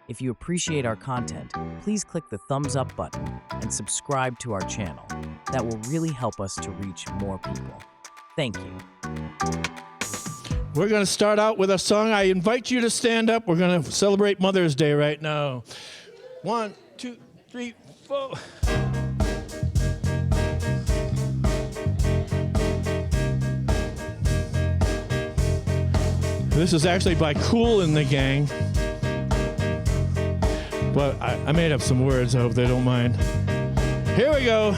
If you appreciate our content, please click the thumbs up button and subscribe to our channel. That will really help us to reach more people. Thank you. We're going to start out with a song. I invite you to stand up. We're going to celebrate Mother's Day right now. 1, 2, 3, 4. This is actually by Kool and the Gang. But I made up some words. I hope they don't mind. Here we go.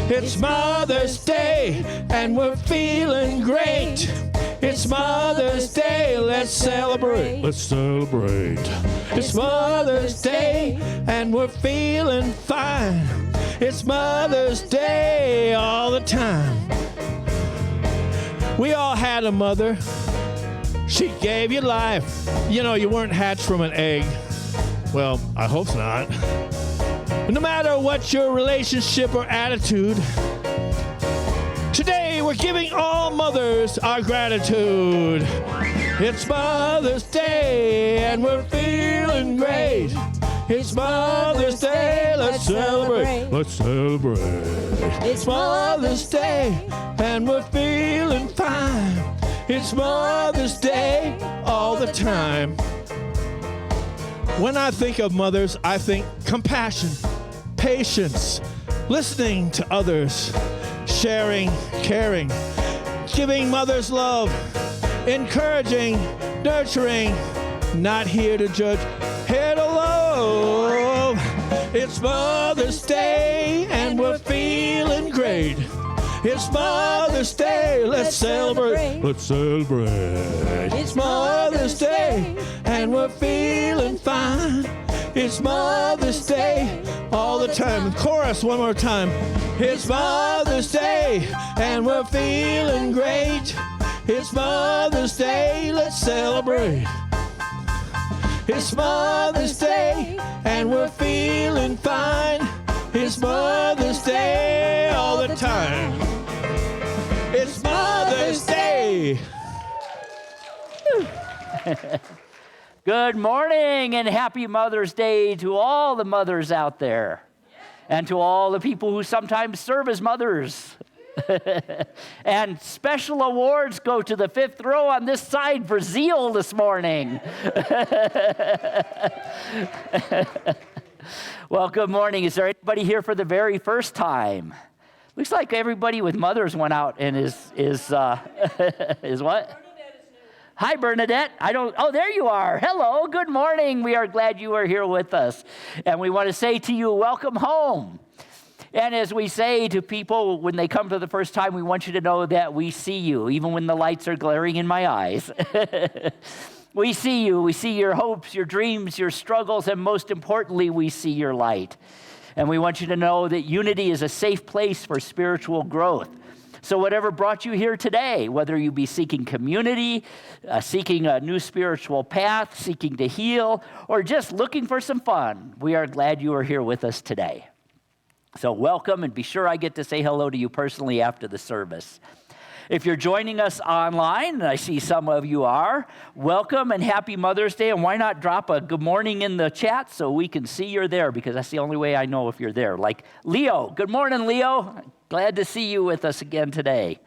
It's Mother's Day, and we're feeling great. It's Mother's Day, let's celebrate. Let's celebrate. It's Mother's Day, and we're feeling fine. It's Mother's Day all the time. We all had a mother. She gave you life. You know, you weren't hatched from an egg. Well, I hope not. No matter what your relationship or attitude, today we're giving all mothers our gratitude. It's Mother's Day and we're feeling great. It's Mother's Day, let's celebrate. Let's celebrate. It's Mother's Day and we're feeling fine. It's Mother's Day all the time. When I think of mothers, I think compassion, patience, listening to others, sharing, caring, giving mothers love, encouraging, nurturing, not here to judge, here to love. It's Mother's Day and we're feeling great. It's Mother's Day, let's celebrate. Let's celebrate. It's Mother's Day and we're feeling fine. It's Mother's Day all the time. Chorus one more time. It's Mother's Day and we're feeling great. It's Mother's Day, let's celebrate. It's Mother's Day and we're feeling fine. It's Mother's Day all the time. It's Mother's Day. Good morning and happy Mother's Day to all the mothers out there and to all the people who sometimes serve as mothers. And special awards go to the fifth row on this side for zeal this morning. Well, good morning. Is there anybody here for the very first time? Looks like everybody with mothers went out and is what? Hi, Bernadette. Oh, there you are. Hello. Good morning. We are glad you are here with us. And we want to say to you, welcome home. And as we say to people when they come for the first time, we want you to know that we see you, even when the lights are glaring in my eyes. We see you. We see your hopes, your dreams, your struggles, and most importantly, we see your light. And we want you to know that unity is a safe place for spiritual growth. So whatever brought you here today, whether you be seeking community, seeking a new spiritual path, seeking to heal, or just looking for some fun, we are glad you are here with us today. So welcome, and be sure I get to say hello to you personally after the service. If you're joining us online, and I see some of you are, welcome and happy Mother's Day. And why not drop a good morning in the chat so we can see you're there, because that's the only way I know if you're there. Like Leo. Good morning, Leo. Glad to see you with us again today.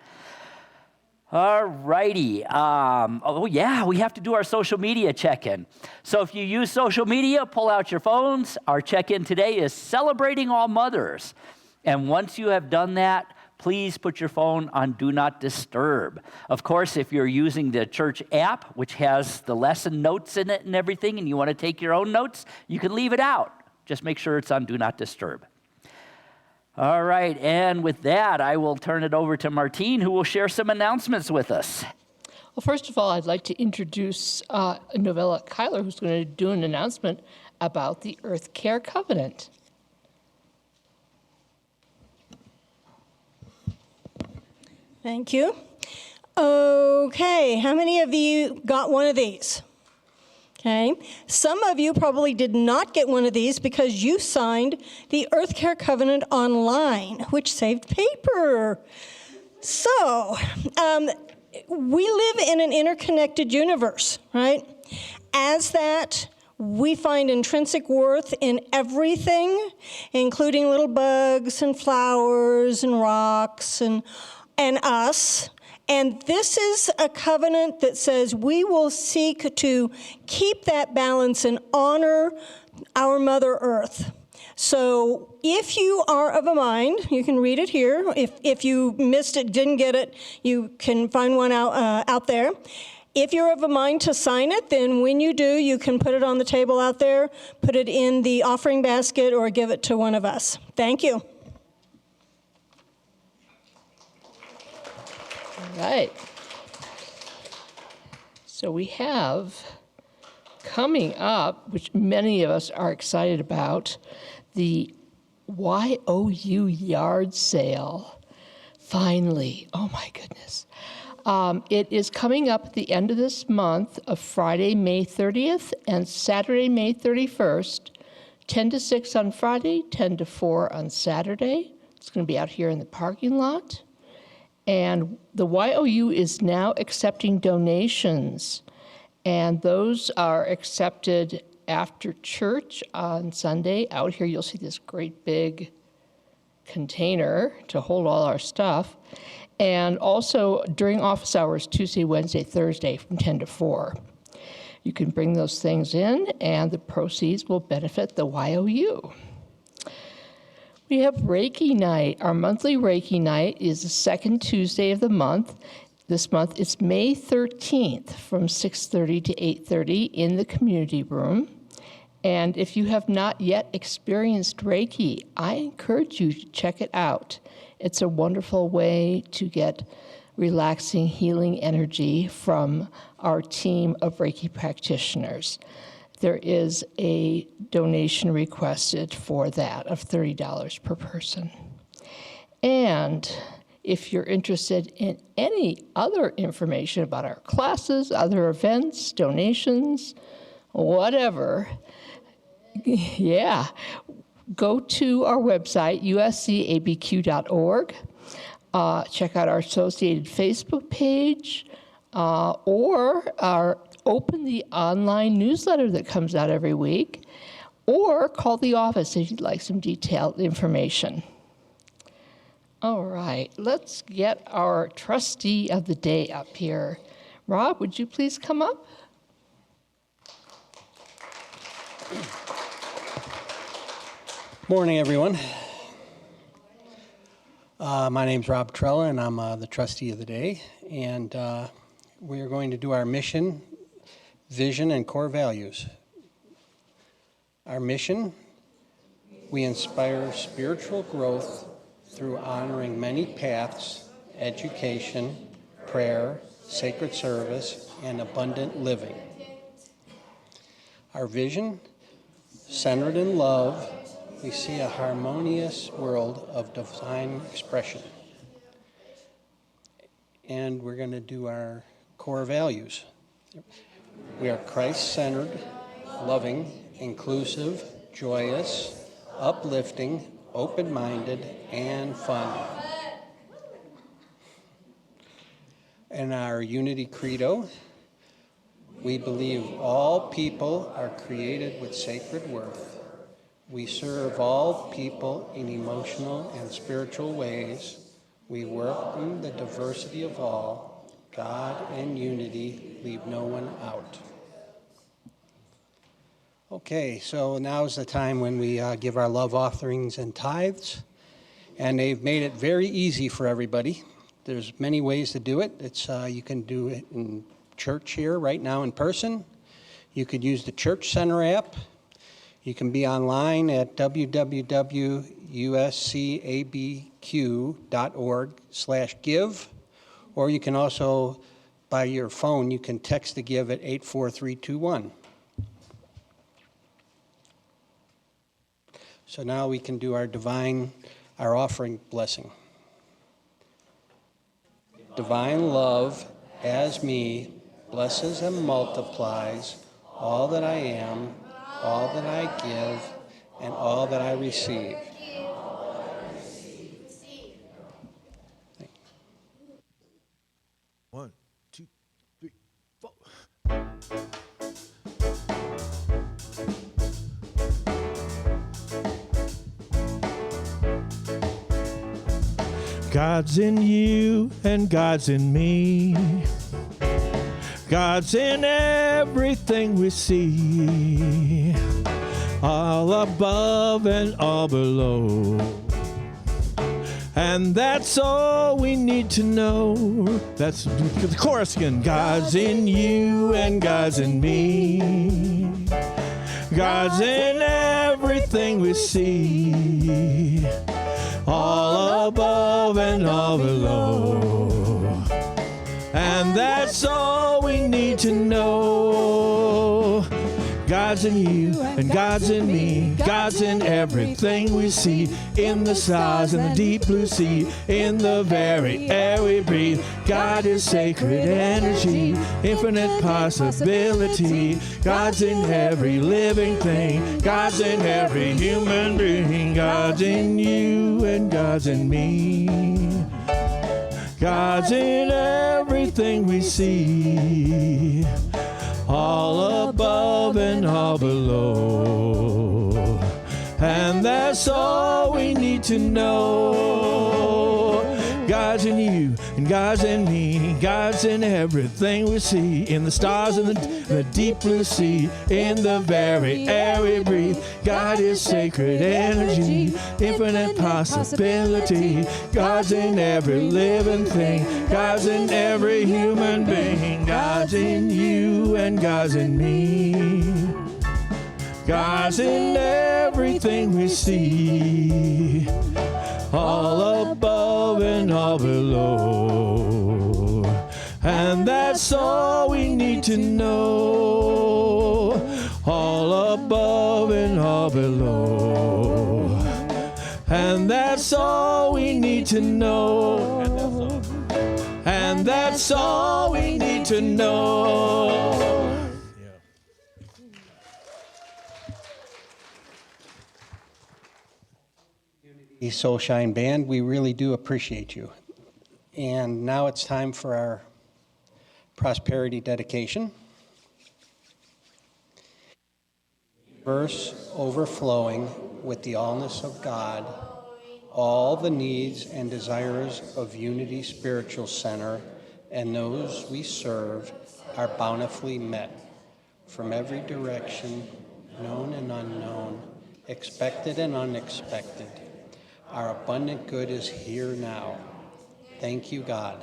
All righty. We have to do our social media check-in. So if you use social media, pull out your phones. Our check-in today is celebrating all mothers. And once you have done that, please put your phone on Do Not Disturb. Of course, if you're using the church app, which has the lesson notes in it and everything, and you want to take your own notes, you can leave it out. Just make sure it's on Do Not Disturb. All right, and with that, I will turn it over to Martine, who will share some announcements with us. Well, first of all, I'd like to introduce Novella Keyler, who's going to do an announcement about the Earth Care Covenant. Thank you. Okay, how many of you got one of these? Okay, some of you probably did not get one of these because you signed the Earth Care Covenant online, which saved paper. So, we live in an interconnected universe, right? As that, We find intrinsic worth in everything, including little bugs and flowers and rocks and us. And this is a covenant that says we will seek to keep that balance and honor our Mother Earth. So if you are of a mind, you can read it here. If you missed it, didn't get it, you can find one out there. If you're of a mind to sign it, then when you do, you can put it on the table out there, put it in the offering basket, or give it to one of us. Thank you. All right. So we have coming up, which many of us are excited about, the YOU yard sale. Finally. Oh, my goodness. It is coming up at the end of this month of Friday, May 30th and Saturday, May 31st, 10 to 6 on Friday, 10 to 4 on Saturday. It's going to be out here in the parking lot. And the YOU is now accepting donations, and those are accepted after church on Sunday. Out here, you'll see this great big container to hold all our stuff. And also during office hours, Tuesday, Wednesday, Thursday, from 10 to 4. You can bring those things in, and the proceeds will benefit the YOU. We have Reiki Night. Our monthly Reiki Night is the second Tuesday of the month. This month it's May 13th from 6:30 to 8:30 in the community room. And if you have not yet experienced Reiki, I encourage you to check it out. It's a wonderful way to get relaxing, healing energy from our team of Reiki practitioners. There is a donation requested for that of $30 per person. And if you're interested in any other information about our classes, other events, donations, whatever, go to our website, uscabq.org. Check out our associated Facebook page, or open the online newsletter that comes out every week, or call the office if you'd like some detailed information. All right, let's get our trustee of the day up here. Rob, would you please come up? Morning, everyone. My name's Rob Trella, and I'm the trustee of the day. And we are going to do our mission, vision, and core values. Our mission: we inspire spiritual growth through honoring many paths, education, prayer, sacred service, and abundant living. Our vision: centered in love, we see a harmonious world of divine expression. And we're going to do our core values. We are Christ-centered, loving, inclusive, joyous, uplifting, open-minded, and fun. And our unity credo: we believe all people are created with sacred worth. We serve all people in emotional and spiritual ways. We work in the diversity of all. God and unity, leave no one out. Okay, so now's the time when we give our love offerings and tithes. And they've made it very easy for everybody. There's many ways to do it. You can do it in church here right now in person. You could use the Church Center app. You can be online at www.uscabq.org/give, or you can also, by your phone, you can text the give at 84321. So now we can do our offering blessing. Divine love, as me, blesses and multiplies all that I am, all that I give, and all that I receive. One, two, three, four. God's in you and God's in me. God's in everything we see, all above and all below. And that's all we need to know. That's the chorus again. God's in you and God's in me. God's in everything we see, all above and all below. And that's all we need to know. God's in you and God's in me. God's in everything we see, in the stars and the deep blue sea, in the very air we breathe. God is sacred energy, infinite possibility. God's in every living thing. God's in every human being. God's in you and God's in me. God's in everything we see, all above and all below. And that's all we need to know. God's in you and God's in me. God's in everything we see, in the stars and the deep blue sea, in the very air we breathe. God is sacred energy, infinite possibility. God's in every living thing. God's in every human being. God's in you and God's in me. God's in everything we see, all above and all below. And that's all we need to know, all above and all below. And that's all we need to know. And that's all we need to know. Soul Shine Band, we really do appreciate you. And now it's time for our prosperity dedication. Verse overflowing with the allness of God, all the needs and desires of Unity Spiritual Center and those we serve are bountifully met from every direction, known and unknown, expected and unexpected. Our abundant good is here now. Thank you, God.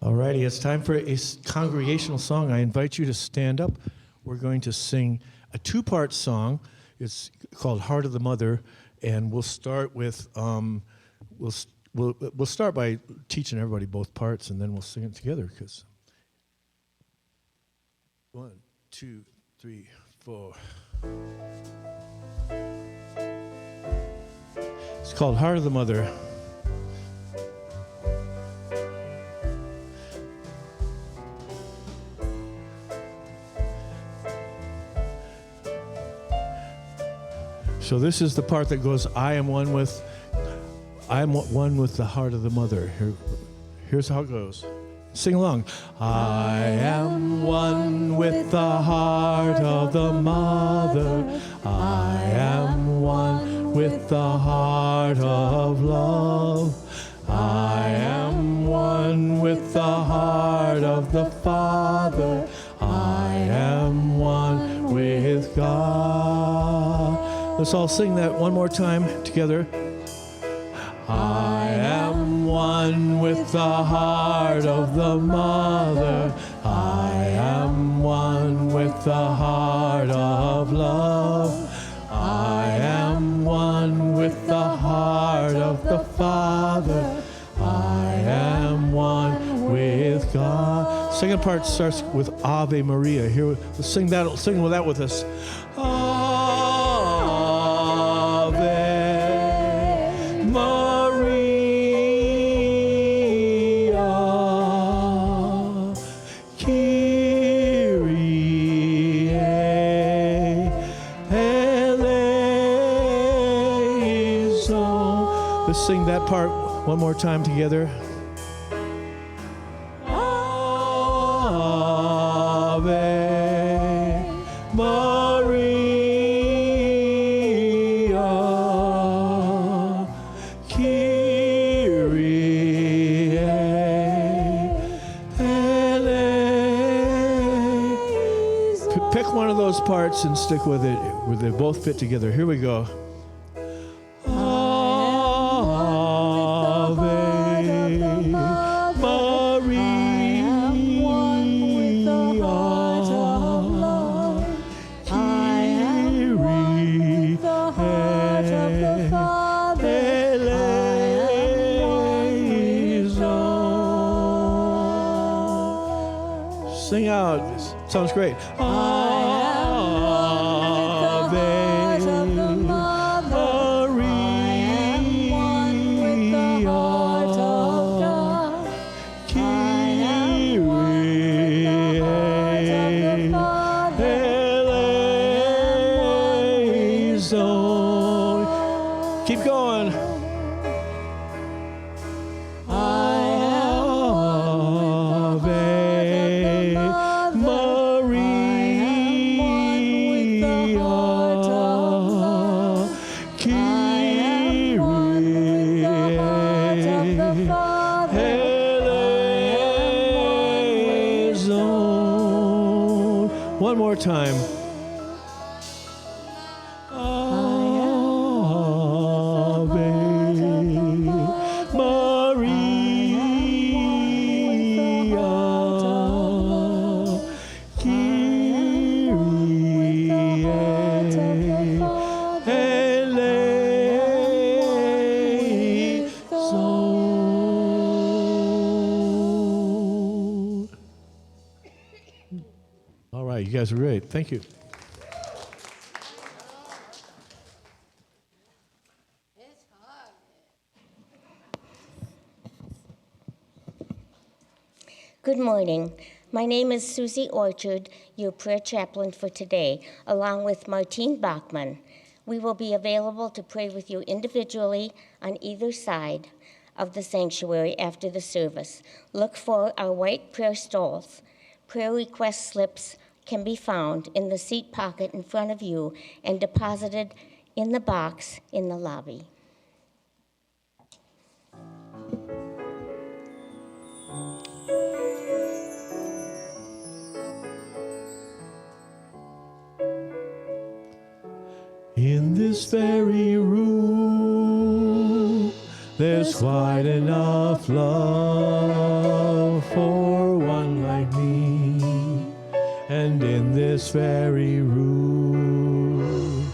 All righty, it's time for a congregational song. I invite you to stand up. We're going to sing a two-part song. It's called Heart of the Mother, and we'll start with we'll start by teaching everybody both parts, and then we'll sing it together. Because 1, 2, 3, 4. It's called Heart of the Mother. So this is the part that goes, I am one with the heart of the mother. Here's how it goes. Sing along. I am one with the heart of the mother. I am one with the heart of love. I am one with the heart of the Father. I am one with God. Let's all sing that one more time together. I am one with the heart of the mother. I am one with the heart of love. I am one with the heart of the Father. I am one with God. Second part starts with Ave Maria. Here, let's sing that. Sing that with us. Ave Maria, Kyrie eleison. Let's sing that part one more time together. Ave Maria, Kyrie Pick one of those parts and stick with it where they both fit together. Here we go. Ave Sing out. Sounds great. Keep going. One more time. All right, you guys are great. Thank you. Good morning. My name is Susie Orchard, your prayer chaplain for today, along with Martine Bachman. We will be available to pray with you individually on either side of the sanctuary after the service. Look for our white prayer stoles. Prayer request slips can be found in the seat pocket in front of you and deposited in the box in the lobby. In this very room, there's quite enough love for one like me. And in this very room,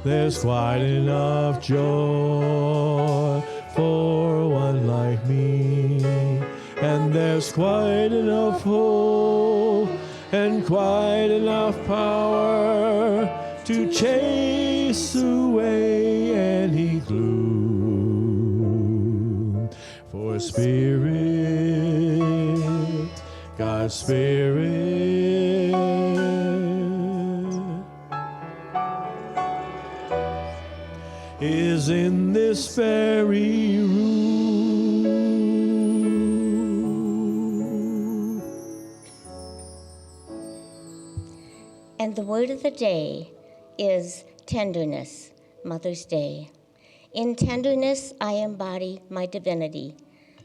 there's quite enough joy for one like me. And there's quite enough hope and quite enough power to chase away any gloom. For Spirit, God's Spirit, is in this very room. And the word of the day is tenderness, Mother's Day. In tenderness, I embody my divinity.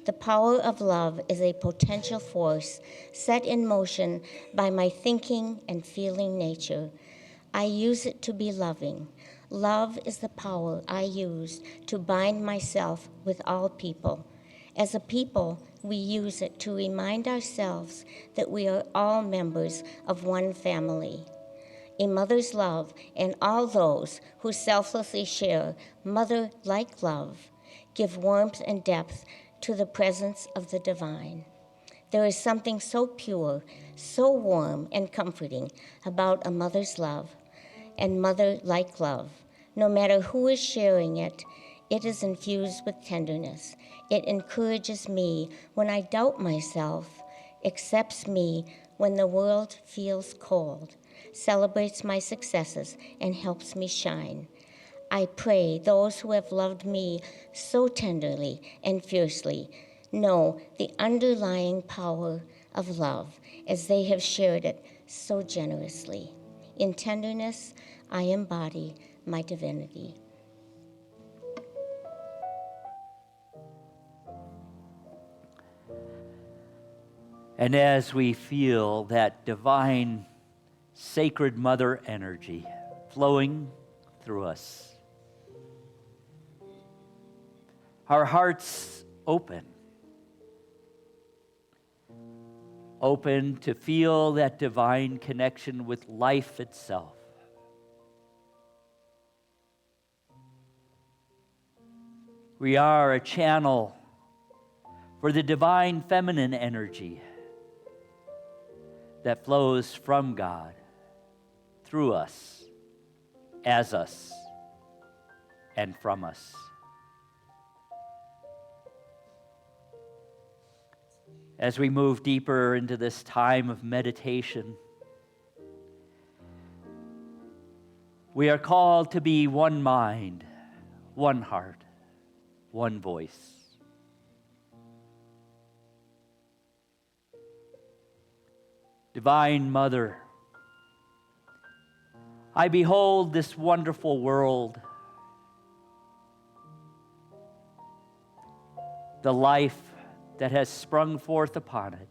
The power of love is a potential force set in motion by my thinking and feeling nature. I use it to be loving. Love is the power I use to bind myself with all people. As a people, we use it to remind ourselves that we are all members of one family. A mother's love and all those who selflessly share mother-like love give warmth and depth to the presence of the divine. There is something so pure, so warm and comforting about a mother's love and mother-like love. No matter who is sharing it, it is infused with tenderness. It encourages me when I doubt myself, accepts me when the world feels cold, celebrates my successes, and helps me shine. I pray those who have loved me so tenderly and fiercely know the underlying power of love as they have shared it so generously. In tenderness, I embody my divinity. And as we feel that divine sacred mother energy flowing through us. Our hearts open to feel that divine connection with life itself. We are a channel for the divine feminine energy that flows from God, through us, as us, and from us. As we move deeper into this time of meditation, we are called to be one mind, one heart, one voice. Divine Mother, I behold this wonderful world, the life that has sprung forth upon it.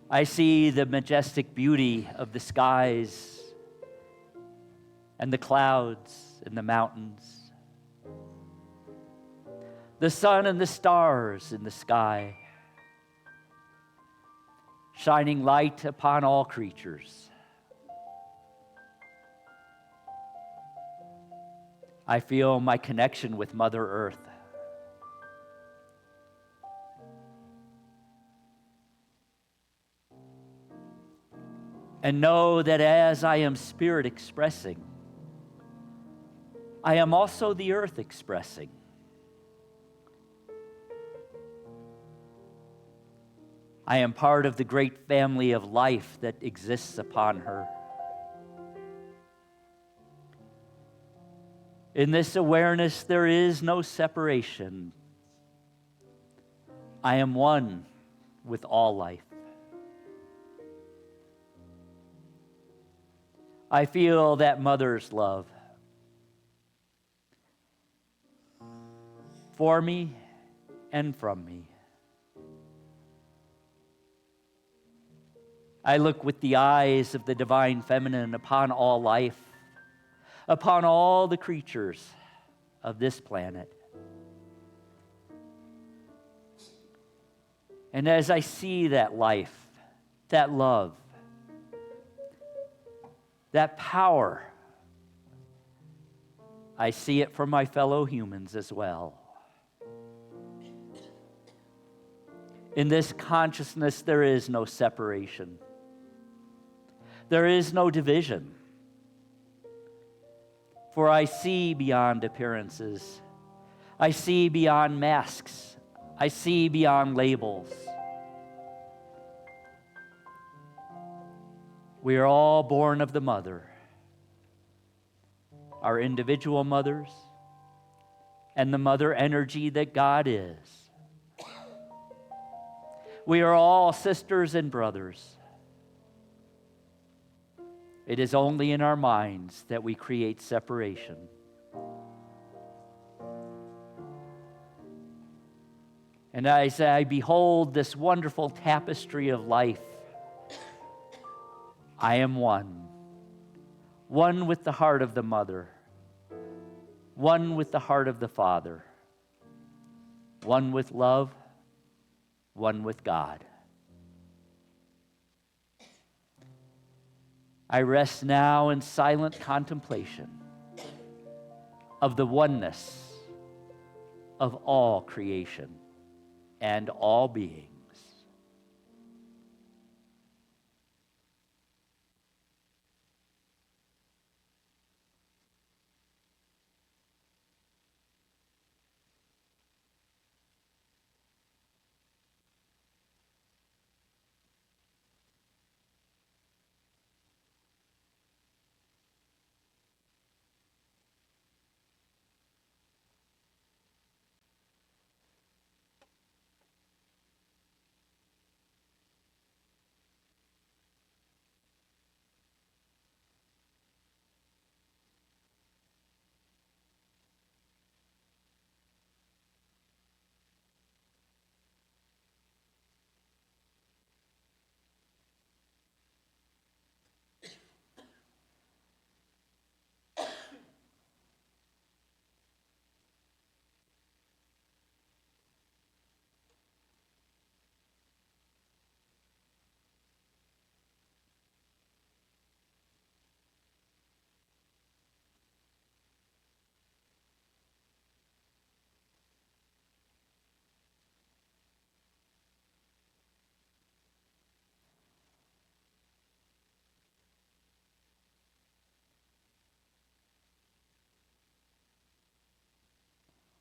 I see the majestic beauty of the skies and the clouds and the mountains, the sun and the stars in the sky, shining light upon all creatures. I feel my connection with Mother Earth. And know that as I am spirit expressing, I am also the earth expressing. I am part of the great family of life that exists upon her. In this awareness, there is no separation. I am one with all life. I feel that mother's love for me and from me. I look with the eyes of the divine feminine upon all life, upon all the creatures of this planet. And as I see that life, that love, that power, I see it for my fellow humans as well. In this consciousness, there is no separation. There is no division. For I see beyond appearances. I see beyond masks. I see beyond labels. We are all born of the mother, our individual mothers, and the mother energy that God is. We are all sisters and brothers. It is only in our minds that we create separation. And as I behold this wonderful tapestry of life, I am one with the heart of the mother, one with the heart of the father, one with love, one with God. I rest now in silent contemplation of the oneness of all creation and all beings.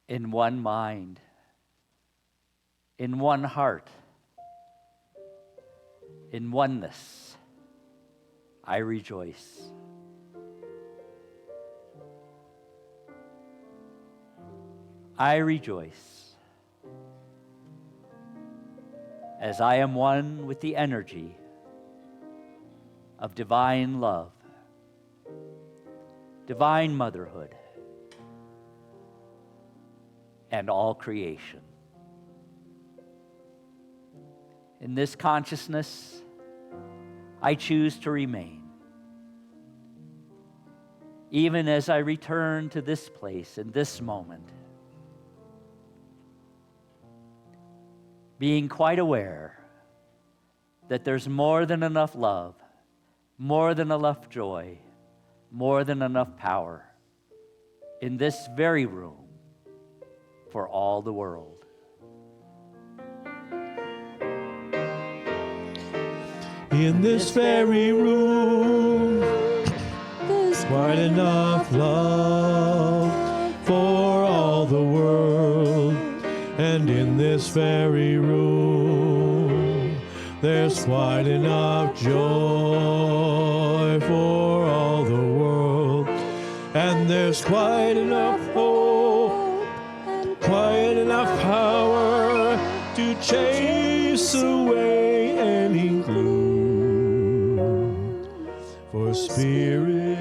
in one mind, in one heart, in oneness, I rejoice. I rejoice as I am one with the energy of divine love, divine motherhood, and all creation. In this consciousness, I choose to remain, even as I return to this place in this moment, being quite aware that there's more than enough love, more than enough joy, more than enough power in this very room for all the world. In this very room, there's quite enough love for all the world. And in this very room, there's quite enough joy for all the world. And there's quite enough hope and quite enough power to chase away any gloom. For Spirit,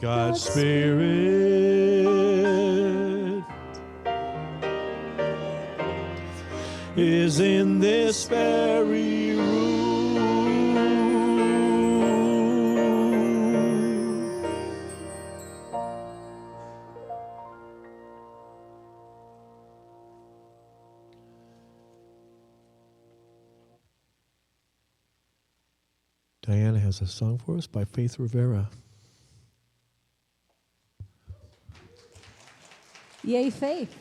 God's Spirit, is in this very room. Diana has a song for us by Faith Rivera. Yay, Faith.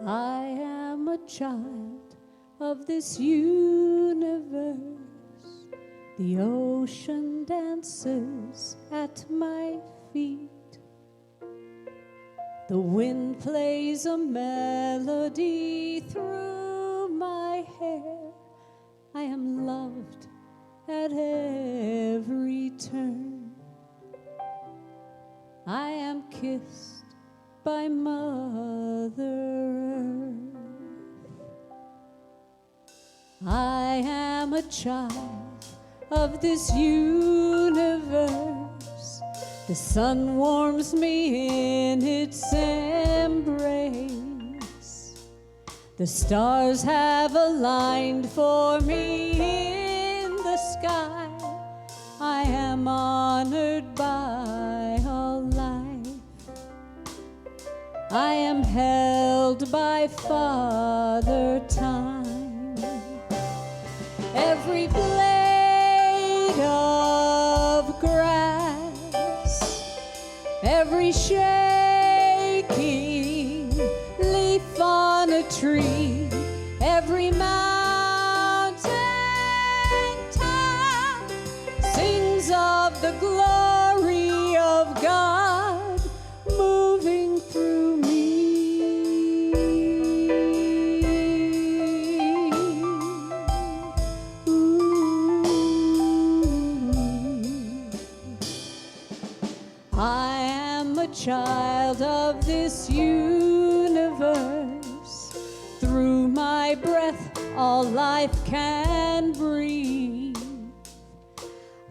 I am a child of this universe. The ocean dances at my feet. The wind plays a melody through my hair. I am loved at every turn. I am kissed by Mother Earth. I am a child of this universe. The sun warms me in its embrace. The stars have aligned for me in the sky. I am honored by all life. I am held by Father Time. Every blade of grass, every shaking leaf on a tree, every mountain top sings of the glory of God moving through me. I am a child of this universe. Through my breath, all life can breathe.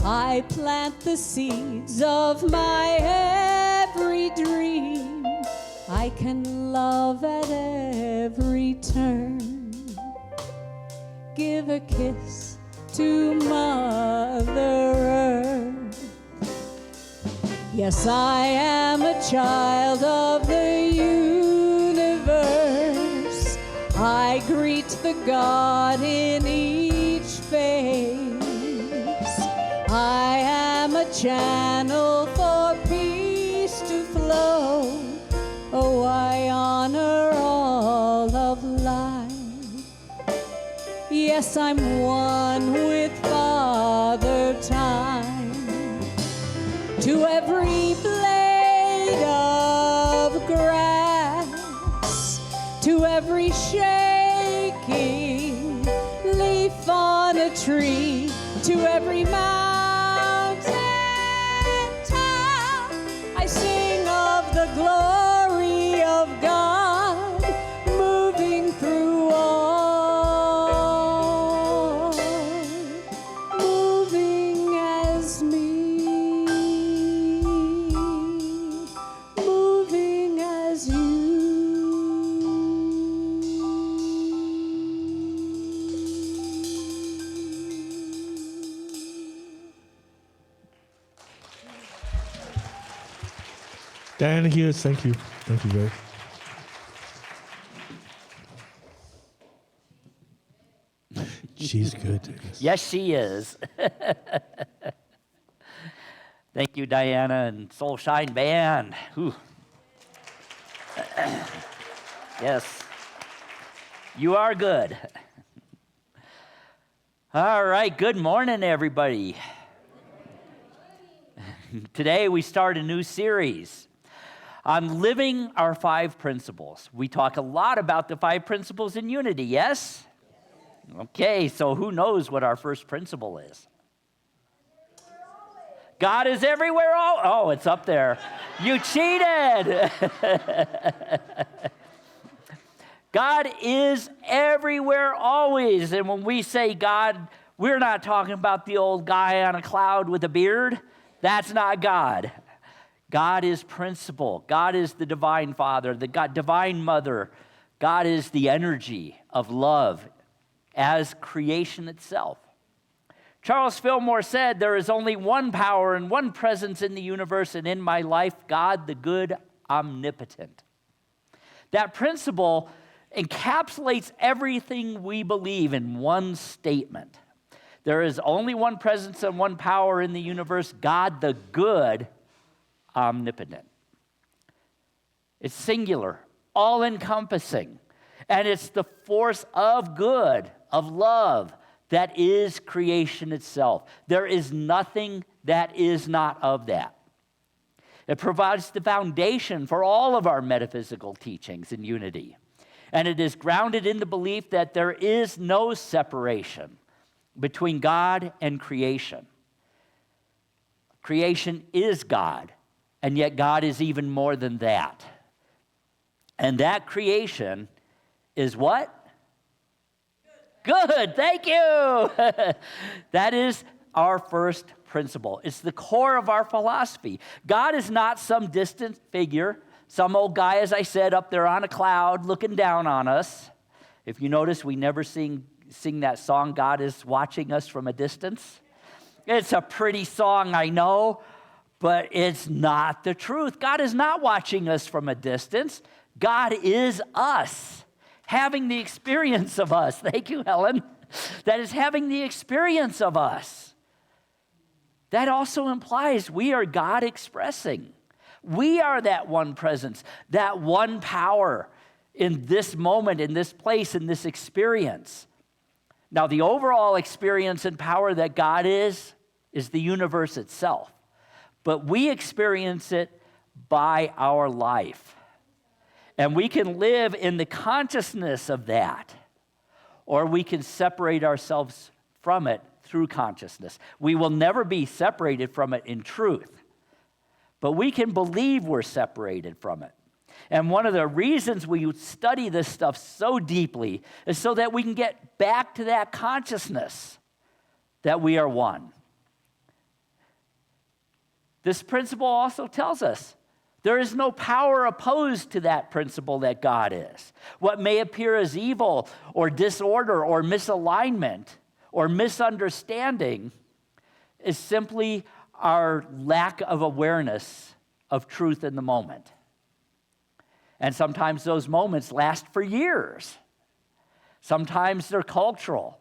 I plant the seeds of my every dream. I can love at every turn. Give a kiss to Mother Earth. Yes, I am a child of the universe. I greet the God in each face. I am a channel for peace Yes, I'm one with Father Time. To every blade of grass, to every shaking leaf on a tree, to every mountain top, I sing of the glory of God moving through all, moving as me, moving as you. Diana Hughes, thank you. Thank you, guys. She's good. Yes, she is. Thank you, Diana and Soul Shine Band. Whew. Yes, you are good. All right, good morning, everybody. Today we start a new series on living our 5 principles. We talk a lot about the 5 principles in unity, yes? Okay, so who knows what our first principle is? God is everywhere. Oh, it's up there. You cheated. God is everywhere always. And when we say God, we're not talking about the old guy on a cloud with a beard. That's not God. God is principle. God is the divine Father, the divine Mother. God is the energy of love as creation itself. Charles Fillmore said, there is only one power and one presence in the universe and in my life, God, the good omnipotent. That principle encapsulates everything we believe in one statement. There is only one presence and one power in the universe, God, the good omnipotent. It's singular, all-encompassing, and it's the force of good, of love, that is creation itself. There is nothing that is not of that. It provides the foundation for all of our metaphysical teachings in unity, and it is grounded in the belief that there is no separation between God and creation. Creation is God, and yet God is even more than that. And that creation is what? Good, thank you. That is our first principle. It's the core of our philosophy. God is not some distant figure, some old guy, as I said, up there on a cloud looking down on us. If you notice, we never sing that song, God is watching us from a distance. It's a pretty song, I know, but it's not the truth. God is not watching us from a distance. God is us, having the experience of us. Thank you, Helen. That is having the experience of us. That also implies we are God expressing. We are that one presence, that one power in this moment, in this place, in this experience. Now, the overall experience and power that God is the universe itself. But we experience it by our life. And we can live in the consciousness of that, or we can separate ourselves from it through consciousness. We will never be separated from it in truth, but we can believe we're separated from it. And one of the reasons we study this stuff so deeply is so that we can get back to that consciousness that we are one. This principle also tells us there is no power opposed to that principle that God is. What may appear as evil or disorder or misalignment or misunderstanding is simply our lack of awareness of truth in the moment. And sometimes those moments last for years. Sometimes they're cultural.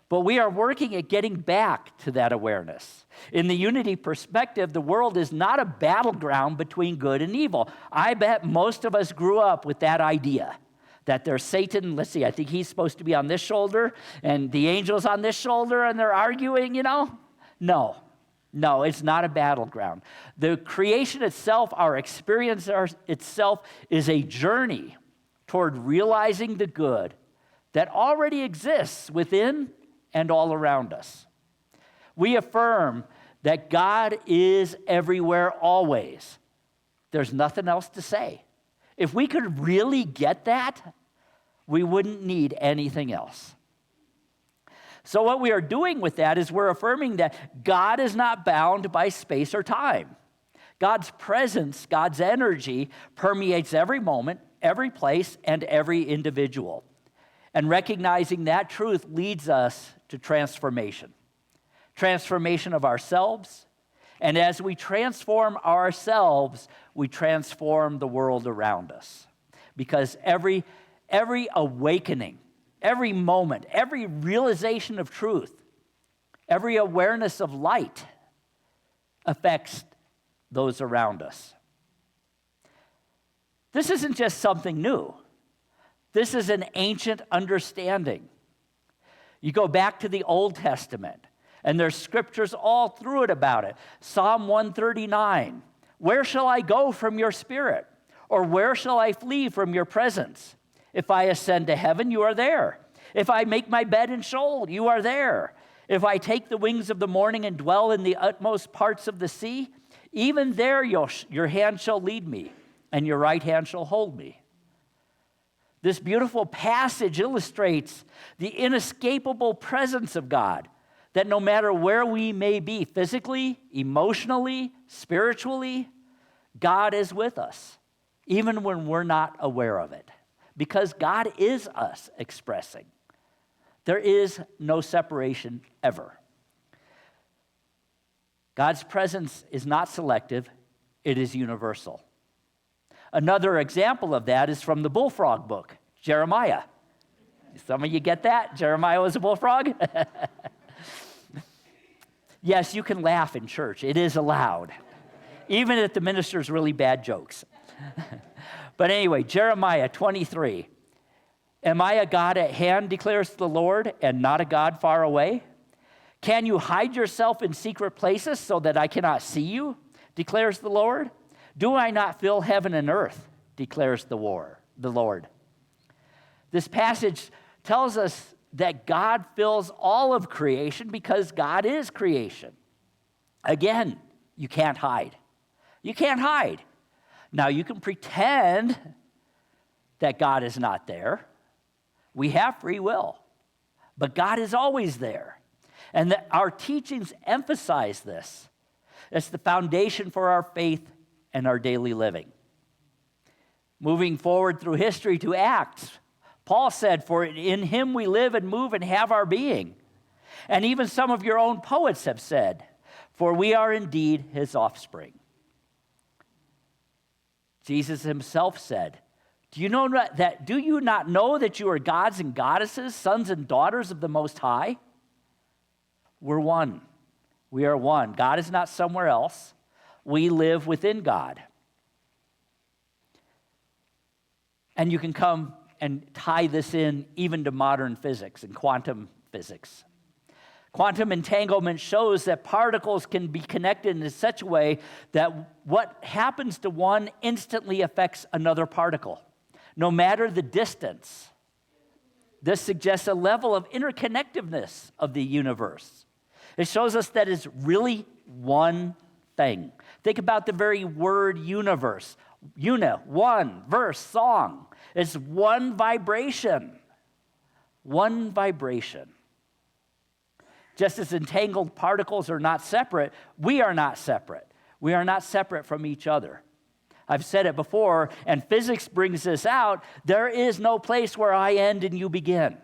But we are working at getting back to that awareness. In the unity perspective, the world is not a battleground between good and evil. I bet most of us grew up with that idea, that there's Satan, let's see, I think he's supposed to be on this shoulder, and the angel's on this shoulder, and they're arguing, No, it's not a battleground. The creation itself, our experience itself, is a journey toward realizing the good that already exists within and all around us. We affirm that God is everywhere always. There's nothing else to say. If we could really get that, we wouldn't need anything else. So what we are doing with that is we're affirming that God is not bound by space or time. God's presence, God's energy permeates every moment, every place, and every individual. And recognizing that truth leads us to transformation. Transformation of ourselves. And as we transform ourselves, we transform the world around us. Because every awakening, every moment, every realization of truth, every awareness of light affects those around us. This isn't just something new. This is an ancient understanding. You go back to the Old Testament, and there's scriptures all through it about it. Psalm 139, where shall I go from your spirit? Or where shall I flee from your presence? If I ascend to heaven, you are there. If I make my bed in Sheol, you are there. If I take the wings of the morning and dwell in the utmost parts of the sea, even there your hand shall lead me, and your right hand shall hold me. This beautiful passage illustrates the inescapable presence of God, that no matter where we may be, physically, emotionally, spiritually, God is with us, even when we're not aware of it, because God is us expressing. There is no separation ever. God's presence is not selective, it is universal. Another example of that is from the bullfrog book, Jeremiah. Some of you get that? Jeremiah was a bullfrog? Yes, you can laugh in church. It is allowed, even if the minister's really bad jokes. But anyway, Jeremiah 23. Am I a God at hand, declares the Lord, and not a God far away? Can you hide yourself in secret places so that I cannot see you, declares the Lord? Do I not fill heaven and earth, declares the Lord. This passage tells us that God fills all of creation because God is creation. Again, you can't hide. You can't hide. Now, you can pretend that God is not there. We have free will, but God is always there. And our teachings emphasize this. It's the foundation for our faith and our daily living. Moving forward through history to Acts, Paul said, for in him we live and move and have our being. And even some of your own poets have said, for we are indeed his offspring. Jesus himself said, do you not know that you are gods and goddesses, sons and daughters of the Most High? We're one. We are one. God is not somewhere else. We live within God. And you can come and tie this in even to modern physics and quantum physics. Quantum entanglement shows that particles can be connected in such a way that what happens to one instantly affects another particle, no matter the distance. This suggests a level of interconnectedness of the universe. It shows us that it's really one thing. Think about the very word universe. One, verse, song. It's one vibration. One vibration. Just as entangled particles are not separate, we are not separate. We are not separate from each other. I've said it before, and physics brings this out. There is no place where I end and you begin,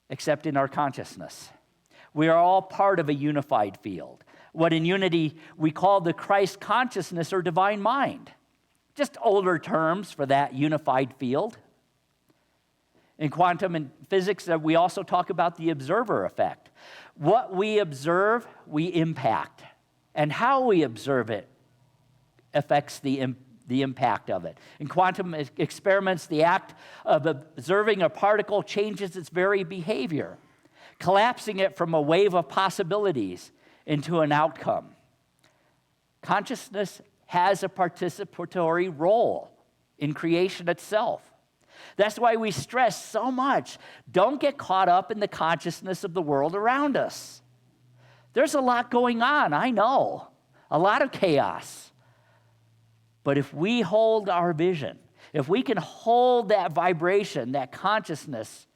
except in our consciousness. We are all part of a unified field, what in unity we call the Christ consciousness or divine mind. Just older terms for that unified field. In quantum and physics, we also talk about the observer effect. What we observe, we impact. And how we observe it affects the the impact of it. In quantum experiments, the act of observing a particle changes its very behavior, collapsing it from a wave of possibilities into an outcome. Consciousness has a participatory role in creation itself. That's why we stress so much. Don't get caught up in the consciousness of the world around us. There's a lot going on, I know, a lot of chaos. But if we hold our vision, if we can hold that vibration, that consciousness,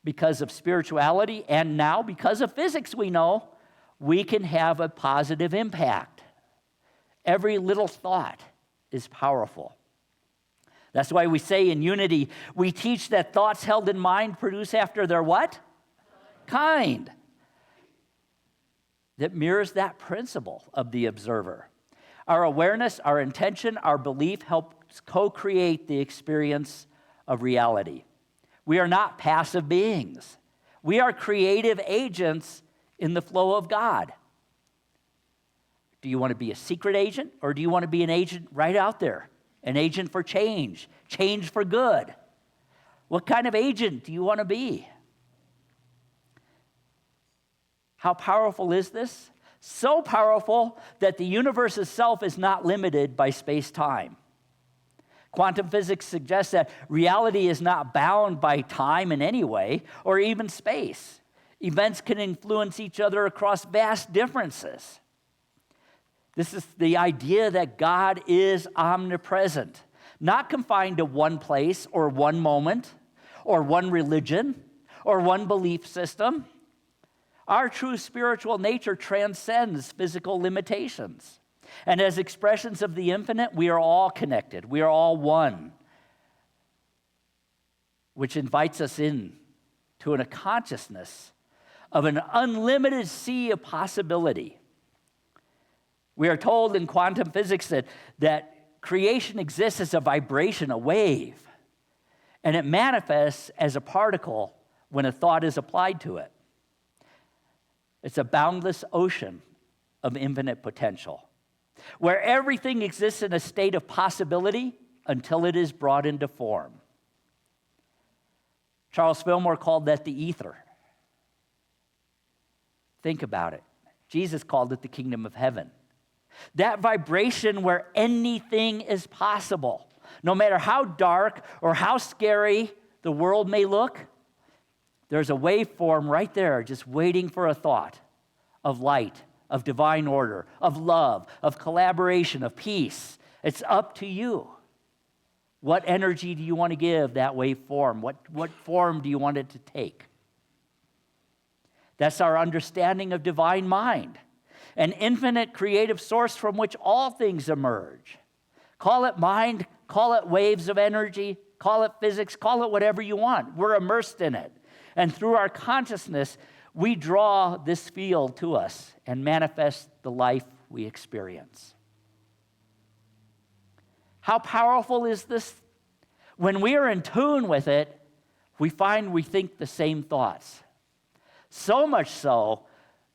because of spirituality and now because of physics, we know, we can have a positive impact. Every little thought is powerful. That's why we say in Unity, we teach that thoughts held in mind produce after their what? Kind. That mirrors that principle of the observer. Our awareness, our intention, our belief helps co-create the experience of reality. We are not passive beings. We are creative agents in the flow of God. Do you want to be a secret agent, or do you want to be an agent right out there? An agent for change for good. What kind of agent do you want to be? How powerful is this? So powerful that the universe itself is not limited by space-time. Quantum physics suggests that reality is not bound by time in any way, or even space. Events can influence each other across vast differences. This is the idea that God is omnipresent, not confined to one place or one moment or one religion or one belief system. Our true spiritual nature transcends physical limitations. And as expressions of the infinite, we are all connected. We are all one, which invites us in to a consciousness of an unlimited sea of possibility. We are told in quantum physics that creation exists as a vibration, a wave, and it manifests as a particle when a thought is applied to it. It's a boundless ocean of infinite potential, where everything exists in a state of possibility until it is brought into form. Charles Fillmore called that the ether. Think about it. Jesus called it the kingdom of heaven. That vibration where anything is possible, no matter how dark or how scary the world may look, there's a waveform right there just waiting for a thought of light, of divine order, of love, of collaboration, of peace. It's up to you. What energy do you want to give that waveform? What form do you want it to take? That's our understanding of divine mind, an infinite creative source from which all things emerge. Call it mind, call it waves of energy, call it physics, call it whatever you want. We're immersed in it. And through our consciousness, we draw this field to us and manifest the life we experience. How powerful is this? When we are in tune with it, we find we think the same thoughts. So much so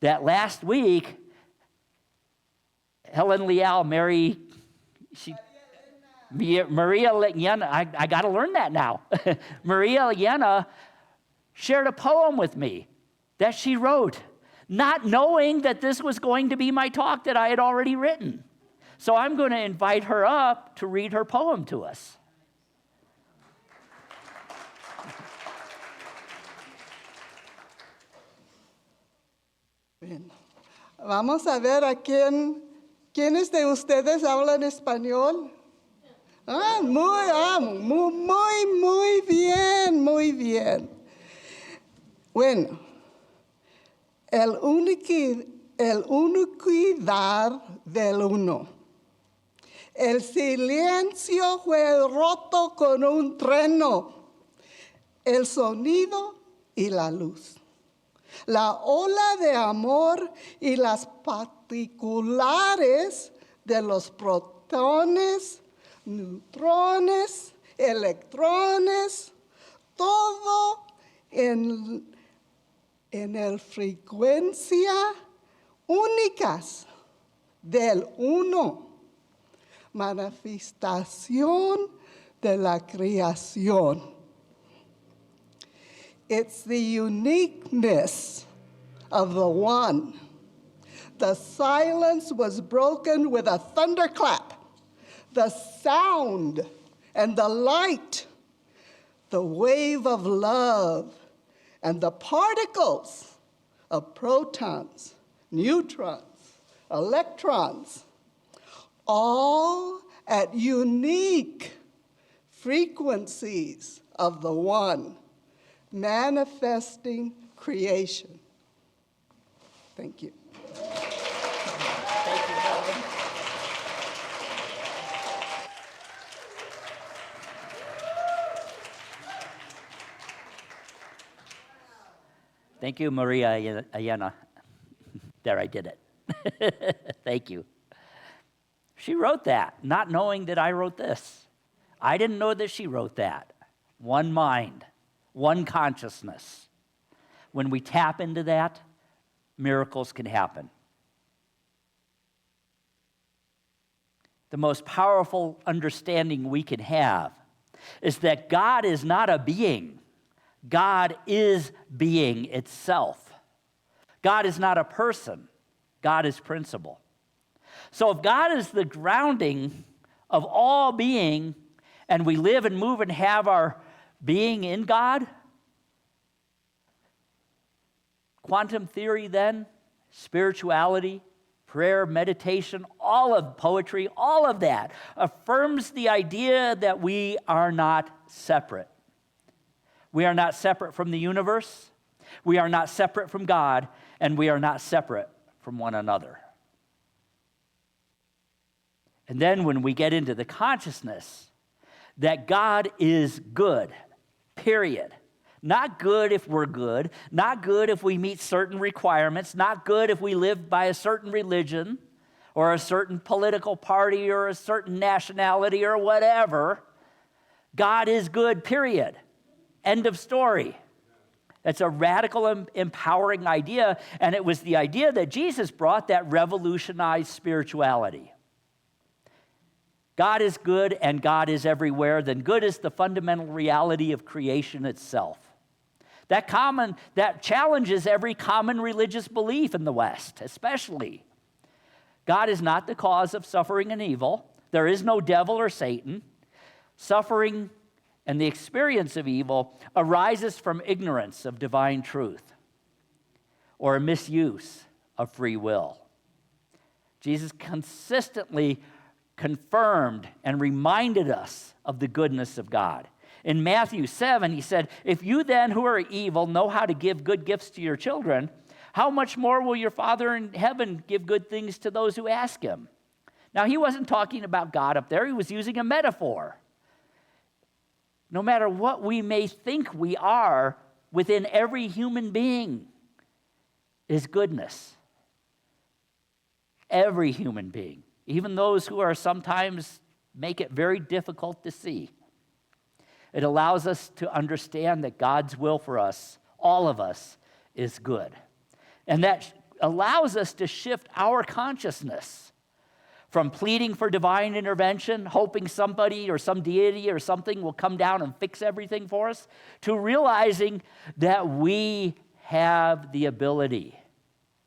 that last week, Helen Leal, Maria Liena, I got to learn that now. Maria Liena shared a poem with me that she wrote, not knowing that this was going to be my talk that I had already written. So I'm going to invite her up to read her poem to us. Bien. Vamos a ver a quiénes de ustedes hablan español. Muy bien, muy bien. Bueno, el unicidad del uno. El silencio fue roto con un trueno, el sonido y la luz. La ola de amor y las particulares de los protones, neutrones, electrones, todo en la frecuencia únicas del uno. manifestación de la creación. It's the uniqueness of the one. The silence was broken with a thunderclap. The sound and the light, the wave of love, and the particles of protons, neutrons, electrons, all at unique frequencies of the one, manifesting creation. Thank you. Thank you, Helen. Thank you, Maria Ayana. There, I did it. Thank you. She wrote that, not knowing that I wrote this. I didn't know that she wrote that. One mind, one consciousness. When we tap into that, miracles can happen. The most powerful understanding we can have is that God is not a being. God is being itself. God is not a person. God is principle. So if God is the grounding of all being, and we live and move and have our being in God, quantum theory then, spirituality, prayer, meditation, all of poetry, all of that affirms the idea that we are not separate. We are not separate from the universe, we are not separate from God, and we are not separate from one another. And then when we get into the consciousness that God is good, period. Not good if we're good, not good if we meet certain requirements, not good if we live by a certain religion or a certain political party or a certain nationality or whatever. God is good, period. End of story. It's a radical, empowering idea, and it was the idea that Jesus brought that revolutionized spirituality. God is good and God is everywhere, then good is the fundamental reality of creation itself. That challenges every common religious belief in the West, especially. God is not the cause of suffering and evil. There is no devil or Satan. Suffering and the experience of evil arises from ignorance of divine truth or a misuse of free will. Jesus consistently confirmed and reminded us of the goodness of God. In Matthew 7, he said, "If you then who are evil know how to give good gifts to your children, how much more will your Father in heaven give good things to those who ask him?" Now, he wasn't talking about God up there. He was using a metaphor. No matter what we may think we are, within every human being is goodness. Every human being, even those who are sometimes make it very difficult to see. It allows us to understand that God's will for us, all of us, is good. And that allows us to shift our consciousness from pleading for divine intervention, hoping somebody or some deity or something will come down and fix everything for us, to realizing that we have the ability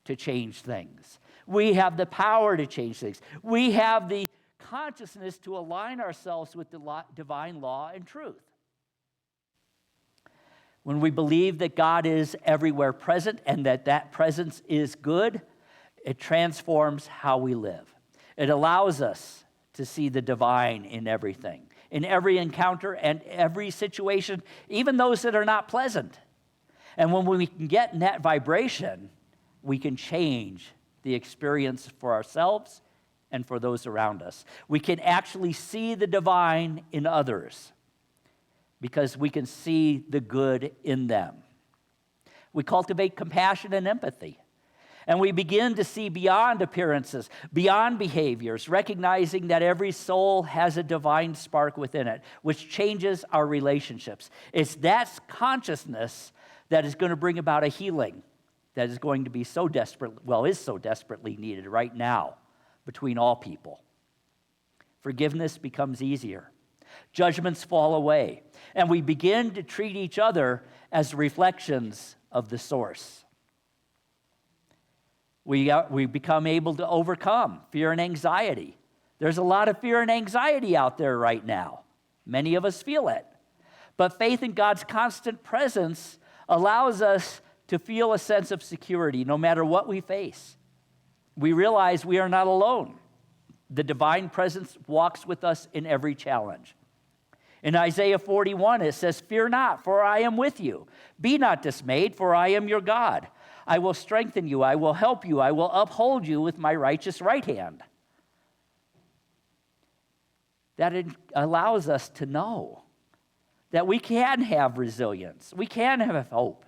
to change things. We have the power to change things. We have the consciousness to align ourselves with the divine law and truth. When we believe that God is everywhere present and that presence is good, it transforms how we live. It allows us to see the divine in everything, in every encounter and every situation, even those that are not pleasant. And when we can get in that vibration, we can change the experience for ourselves and for those around us. We can actually see the divine in others because we can see the good in them. We cultivate compassion and empathy. And we begin to see beyond appearances, beyond behaviors, recognizing that every soul has a divine spark within it, which changes our relationships. It's that consciousness that is going to bring about a healing that is going to be so desperately needed right now between all people. Forgiveness becomes easier. Judgments fall away, and we begin to treat each other as reflections of the source. We become able to overcome fear and anxiety. There's a lot of fear and anxiety out there right now. Many of us feel it. But faith in God's constant presence allows us to feel a sense of security no matter what we face. We realize we are not alone. The divine presence walks with us in every challenge. In Isaiah 41, it says, "Fear not, for I am with you. Be not dismayed, for I am your God. I will strengthen you. I will help you. I will uphold you with my righteous right hand." That it allows us to know that we can have resilience. We can have hope,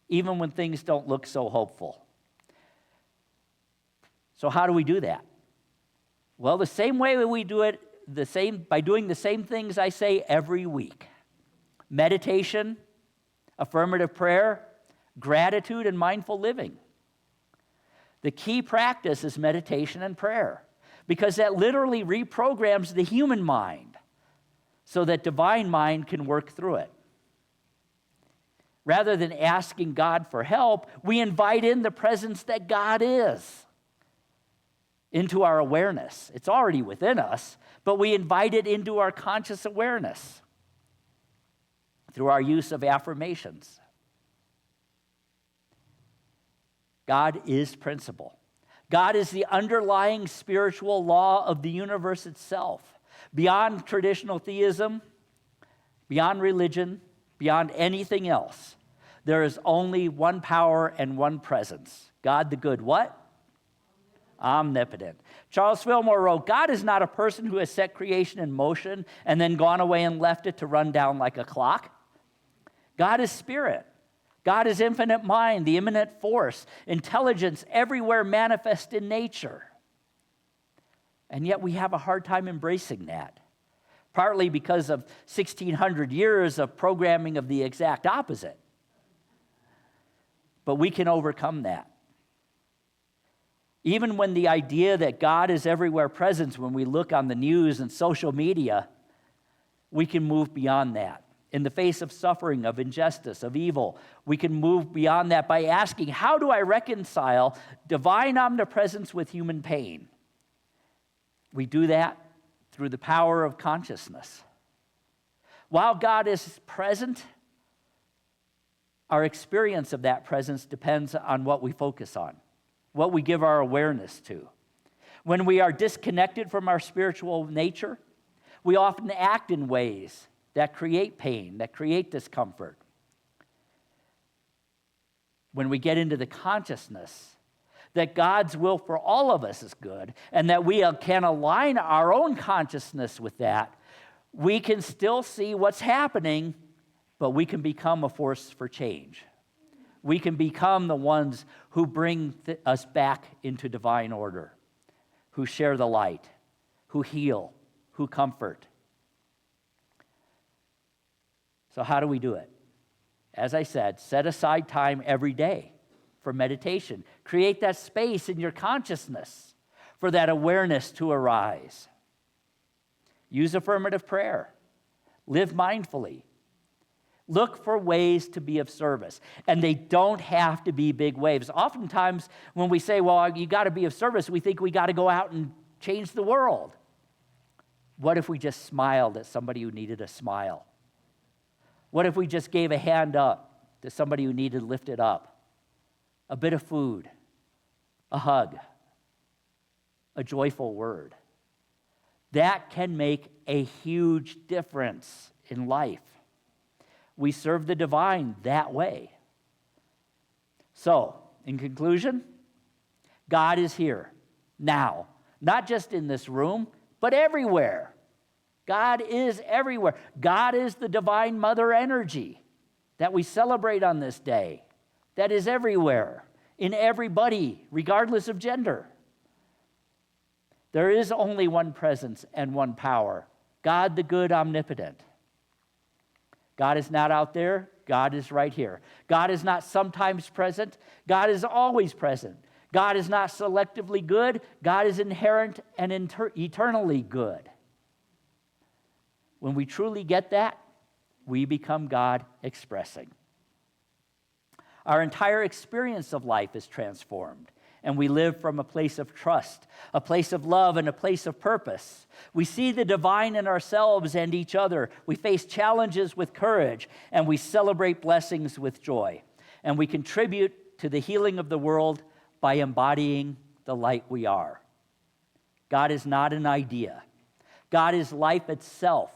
even when things don't look so hopeful. So how do we do that? Well, the same way we do it, by doing the same things I say every week. Meditation, affirmative prayer, gratitude, and mindful living. The key practice is meditation and prayer, because that literally reprograms the human mind so that divine mind can work through it. Rather than asking God for help, we invite in the presence that God is into our awareness. It's already within us, but we invite it into our conscious awareness through our use of affirmations. God is principle. God is the underlying spiritual law of the universe itself. Beyond traditional theism, beyond religion, beyond anything else, there is only one power and one presence. God the good, what? Omnipotent. Charles Fillmore wrote, "God is not a person who has set creation in motion and then gone away and left it to run down like a clock. God is spirit. God is infinite mind, the immanent force, intelligence everywhere manifest in nature." And yet we have a hard time embracing that, partly because of 1,600 years of programming of the exact opposite. But we can overcome that. Even when the idea that God is everywhere present, when we look on the news and social media, we can move beyond that. In the face of suffering, of injustice, of evil, we can move beyond that by asking, how do I reconcile divine omnipresence with human pain? We do that through the power of consciousness. While God is present, our experience of that presence depends on what we focus on, what we give our awareness to. When we are disconnected from our spiritual nature, we often act in ways that create pain, that create discomfort. When we get into the consciousness that God's will for all of us is good, and that we can align our own consciousness with that, we can still see what's happening, but we can become a force for change. We can become the ones who bring us back into divine order, who share the light, who heal, who comfort. So how do we do it? As I said, set aside time every day for meditation. Create that space in your consciousness for that awareness to arise. Use affirmative prayer. Live mindfully. Look for ways to be of service. And they don't have to be big waves. Oftentimes when we say, well, you got to be of service, we think we got to go out and change the world. What if we just smiled at somebody who needed a smile? What if we just gave a hand up to somebody who needed lifted up? A bit of food, a hug, a joyful word. That can make a huge difference in life. We serve the divine that way. So, in conclusion, God is here now, not just in this room, but everywhere. God is everywhere. God is the divine mother energy that we celebrate on this day, that is everywhere, in everybody, regardless of gender. There is only one presence and one power, God the good, omnipotent. God is not out there, God is right here. God is not sometimes present, God is always present. God is not selectively good, God is inherent and eternally good. When we truly get that, we become God expressing. Our entire experience of life is transformed, and we live from a place of trust, a place of love, and a place of purpose. We see the divine in ourselves and each other. We face challenges with courage, and we celebrate blessings with joy. And we contribute to the healing of the world by embodying the light we are. God is not an idea. God is life itself.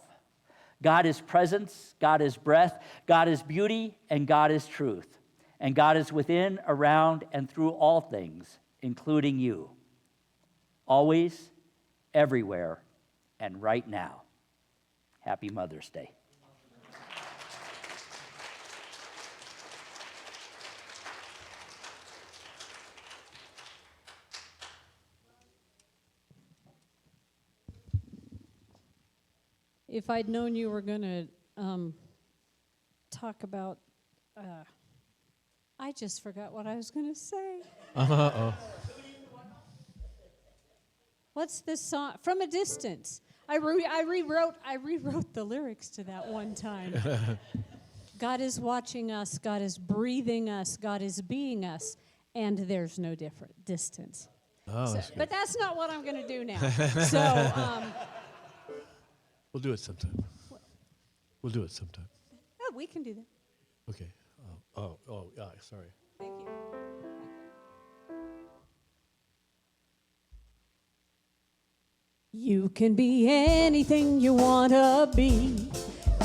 God is presence, God is breath, God is beauty, and God is truth. And God is within, around, and through all things, including you. Always, everywhere, and right now. Happy Mother's Day. If I'd known you were going to talk about, I just forgot what I was going to say. Uh-oh. What's this song? From a Distance. I rewrote the lyrics to that one time. God is watching us, God is breathing us, God is being us, and there's no distance. Oh, that's good. But that's not what I'm going to do now. So, We'll do it sometime. We'll do it sometime. oh, we can do that. Okay. Sorry. Thank you. You can be anything you want to be.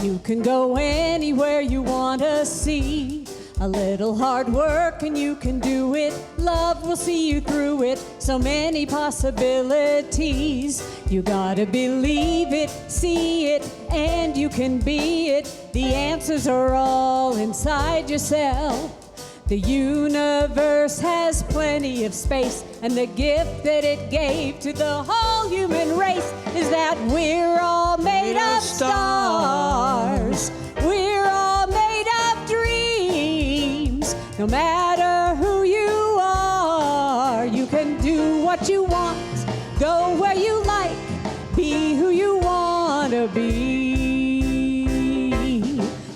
You can go anywhere you want to see. A little hard work and you can do it. Love will see you through it. So many possibilities. You gotta believe it, see it, and you can be it. The answers are all inside yourself. The universe has plenty of space, and the gift that it gave to the whole human race is that we're all made of stars. We're all made of dreams. No matter who you are, you can do what you want, go where you like, be who you want to be.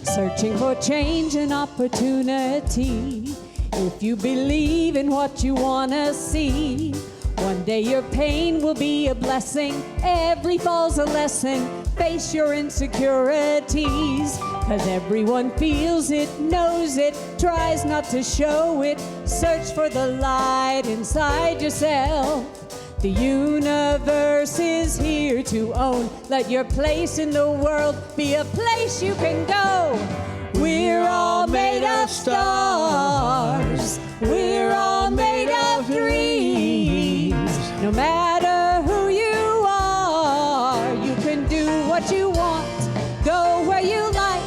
Searching for change and opportunity. If you believe in what you want to see, one day your pain will be a blessing. Every fall's a lesson. Face your insecurities, 'cause everyone feels it, knows it, tries not to show it. Search for the light inside yourself. The universe is here to own. Let your place in the world be a place you can go. We're all made of stars. We're all made of dreams. No matter who you are, you can do what you want, go where you like,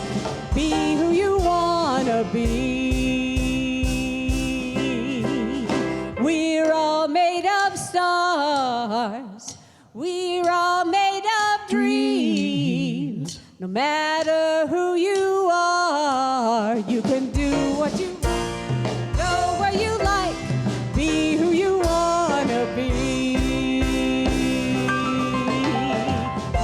be who you want to be. We're all made of stars. We're all made of dreams. No matter who you are, you can do what you want, go where you like, be who you want to be.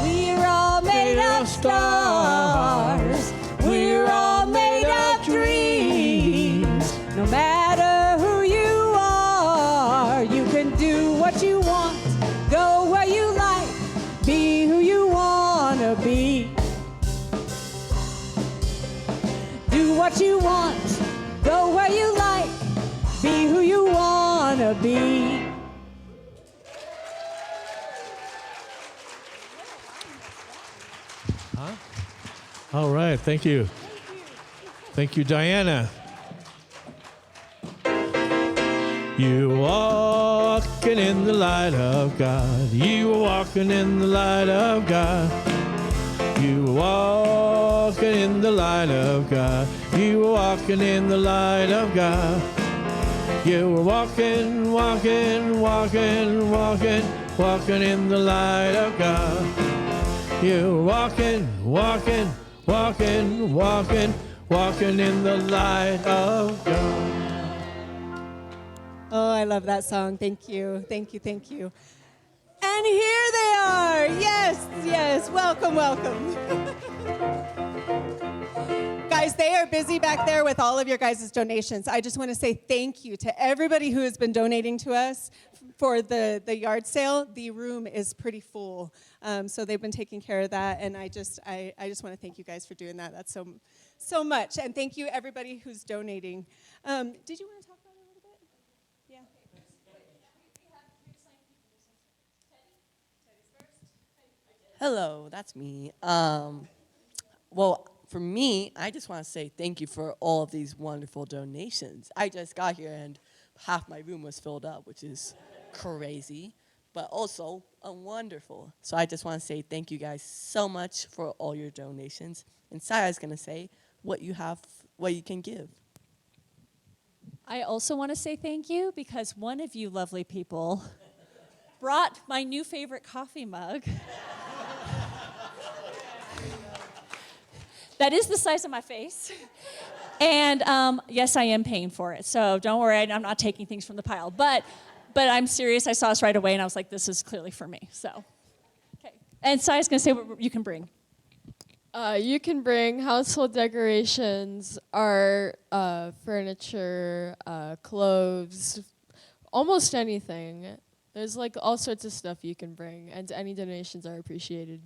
We're all made of stars. We're all made of dreams. No matter who you are, you can do what you want, go where you like, be who you want to be. Do what you want, go where you like, be who you want to be. All right. Thank you. Thank you, Diana. You walking in the light of God. You were walking in the light of God. You were walking in the light of God. You were walking in the light of God. You were walking, walking, walking, walking, walking in the light of God. You were walking, walking, walking, walking, walking in the light of God. Oh, I love that song. Thank you. Thank you. Thank you. And here they are. Yes, yes. Welcome, welcome. Guys, they are busy back there with all of your guys' donations. I just want to say thank you to everybody who has been donating to us for the yard sale. The room is pretty full, so they've been taking care of that, and I just want to thank you guys for doing that. That's so much, and thank you everybody who's donating. Did you want to talk about it a little bit? Yeah. Hello, that's me. Well, for me, I just want to say thank you for all of these wonderful donations. I just got here and half my room was filled up, which is crazy, but also wonderful. So I just want to say thank you guys so much for all your donations. And Sarah's going to say what you can give. I also want to say thank you because one of you lovely people brought my new favorite coffee mug. That is the size of my face. And yes, I am paying for it. So don't worry, I'm not taking things from the pile. But I'm serious. I saw this right away, and I was like, this is clearly for me. So, okay. And Sai's going to say what you can bring. You can bring household decorations, art, furniture, clothes, almost anything. There's like all sorts of stuff you can bring, and any donations are appreciated.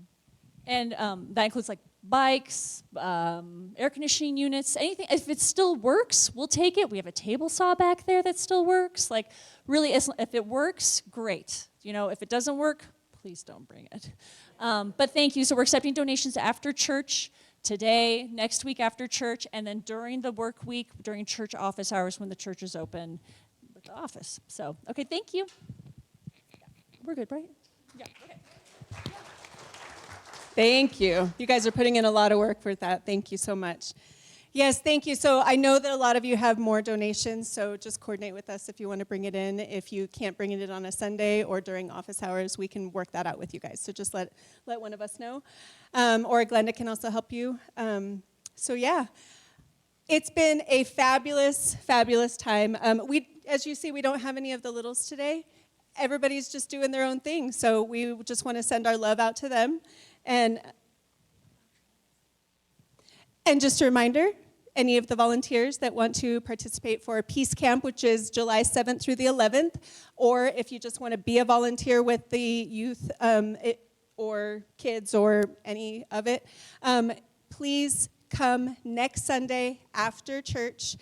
And that includes like bikes, air conditioning units, anything. If it still works, we'll take it. We have a table saw back there that still works. Like, really, if it works, great. You know, if it doesn't work, please don't bring it. But thank you. So we're accepting donations after church today, next week after church, and then during the work week, during church office hours when the church is open with the office. So, okay, thank you. We're good, right? Yeah, okay. Thank you. You guys are putting in a lot of work for that. Thank you so much. Yes, thank you. So I know that a lot of you have more donations, so just coordinate with us if you want to bring it in. If you can't bring it in on a Sunday or during office hours, we can work that out with you guys. So just let one of us know. Or Glenda can also help you. So yeah, it's been a fabulous, fabulous time. As you see, we don't have any of the littles today. Everybody's just doing their own thing, so we just want to send our love out to them. And just a reminder, any of the volunteers that want to participate for Peace Camp, which is July 7th through the 11th, or if you just want to be a volunteer with the youth or kids or any of it, please come next Sunday after church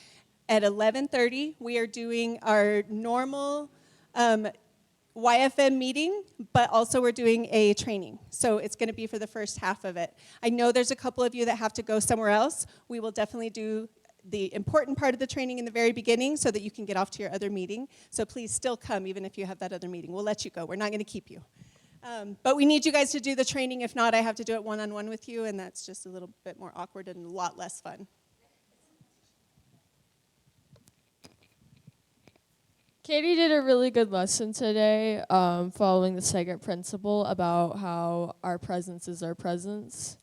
at 11:30. We are doing our normal YFM meeting, but also we're doing a training. So it's going to be for the first half of it. I know there's a couple of you that have to go somewhere else. We will definitely do the important part of the training in the very beginning so that you can get off to your other meeting. So please still come even if you have that other meeting. We'll let you go. We're not going to keep you. But we need you guys to do the training. If not, I have to do it one-on-one with you, and that's just a little bit more awkward and a lot less fun. Katie did a really good lesson today, following the second principle about how our presence is our presence.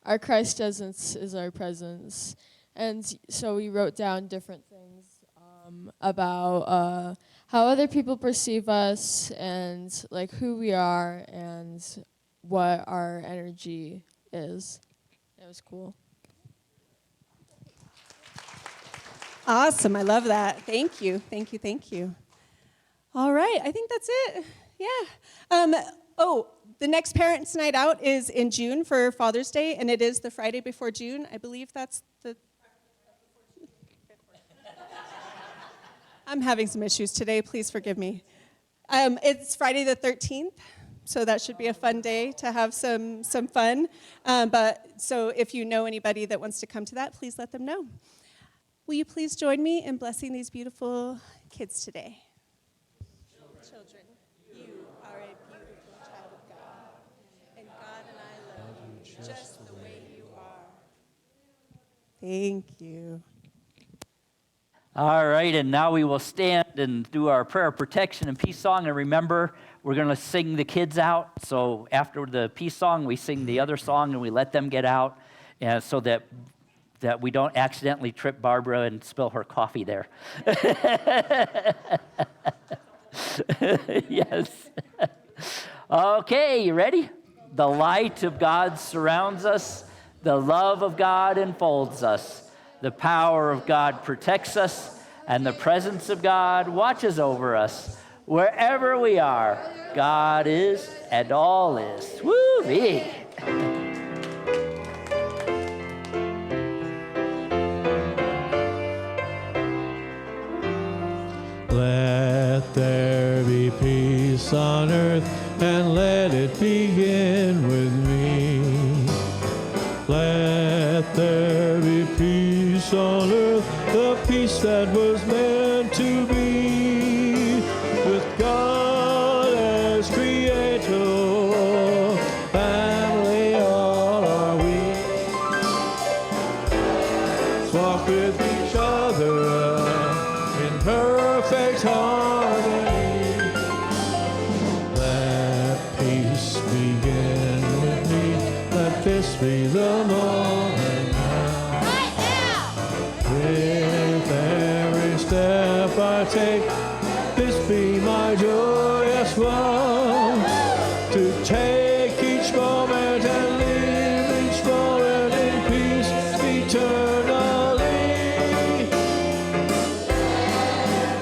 Our Christ presence is our presence. And so we wrote down different things about how other people perceive us and like who we are and what our energy is. It was cool. Awesome. I love that. Thank you. Thank you. Thank you. All right, I think that's it. Yeah. The next Parents' Night Out is in June for Father's Day, and it is the Friday before June. I believe that's the... I'm having some issues today. Please forgive me. It's Friday the 13th, so that should be a fun day to have some fun. So if you know anybody that wants to come to that, please let them know. Will you please join me in blessing these beautiful kids today? Children, you are a beautiful child of God, and God and I love you just the way you are. Thank you. All right, and now we will stand and do our prayer of protection and peace song. And remember, we're going to sing the kids out. So after the peace song, we sing the other song and we let them get out, so that we don't accidentally trip Barbara and spill her coffee there. Yes. Okay, you ready? The light of God surrounds us. The love of God enfolds us. The power of God protects us. And the presence of God watches over us. Wherever we are, God is and all is. Woo-wee! Let there be peace on earth, and let it begin with me. Let there be peace on earth, the peace that was meant to be, with God as creator, family all are we. Let's walk with each other in perfect harmony. Let peace begin with me. Let this be the moment now. Right now. With every step I take, this be my joyous one. To take each moment and live each moment in peace eternally.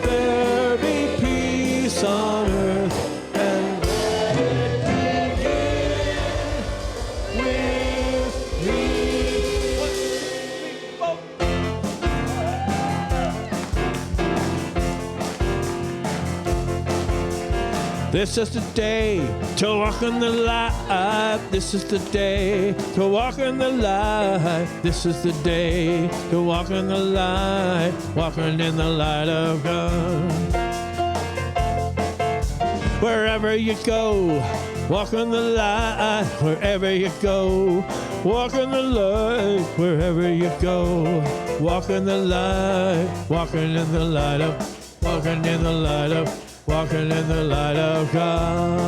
There be peace on earth, and let it begin with me. This is the day to walk in the light. This is the day to walk in the light. This is the day to walk in the light. Walking in the light of God. Wherever you go, walk in the light. Wherever you go, walk in the light. Wherever you go, walk in the light. Walking in the light of, walking in the light of, walking in the light of God.